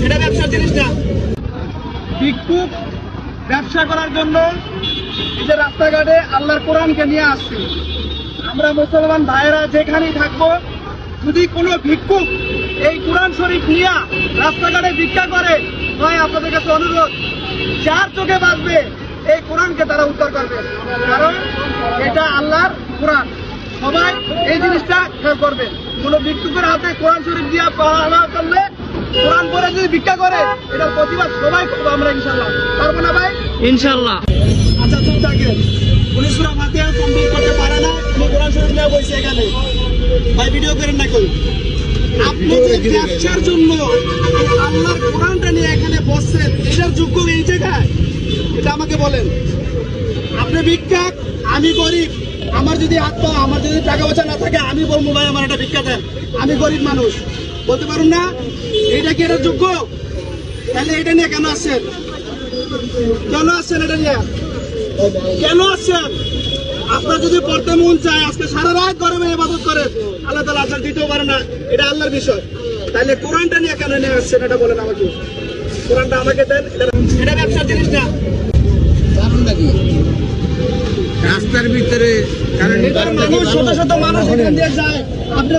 এটা ব্যবসার জিনিস না। ভিক্ষুক ব্যবসা করার জন্য এই যে রাস্তাঘাটে আল্লাহর কোরআনকে নিয়ে আসছি। আমরা মুসলমান ভাইয়েরা যেখানেই থাকবো, যদি কোনো ভিক্ষুক এই কোরআন শরীফ নিয়ে রাস্তাঘাটে ভিক্ষা করে, ভাই আপনাদের কাছে অনুরোধ, যার চোখে বাঁচবে এই কোরআনকে তারা উদ্ধার করবে, কারণ এটা আল্লাহর কোরআন। সবাই এই জিনিসটা খেয়াল করবে। কোনো ভিক্ষুকের হাতে কোরআন শরীফ দিয়ে পাওয়া করলে, কোরআন পড়ে যদি ভিক্ষা করে, এটার প্রতিবাদ সবাই করবো আমরা ইনশাল্লাহ। পারবো না ভাই? ইনশাল্লাহ। আচ্ছা চুপ থাকেন। উনি সূরা ফাতিহা কমপ্লিট করতে পারে না, উনি কোরআন শরীফ নিয়ে বসে এখানে। ভাই ভিডিও করেন না কই? আপনি যে ব্যবসার জন্য আল্লাহর কোরআনটা নিয়ে এখানে বসছেন, এটার যোগ্য এই জায়গায়? এটা আমাকে বলেন। আপনি ভিক্ষাক, আমি গরিব, আমার যদি হাত পা, আমার যদি টাকা পয়সা না থাকে, আমি বলবো ভাই আমার একটা ভিক্ষা দেন, আমি গরিব মানুষ, বলতে পারুন না? এটা কি এটার যোগ্য? তাহলে এটা নিয়ে কেন আসছেন? কেন আসছেন এটা নিয়ে? কেন আসছেন? আপনার যদি পড়তে মন চায়, আজকে সারা রাত গরমে ইবাদত করেন, আল্লাহ তাআলা আজান দিতেও পারে না, এটা আল্লাহর বিষয়। তাহলে কোরআনটা নিয়ে কেন নিয়ে আসছেন এটা বলেন আমাকে। কোরআনটা আমাকে দেন। এটা ব্যবসার জিনিস না। রাস্তার ভিতরে কারণ মানুষ শত শত মানুষ এখান দিয়ে যায়, আপনি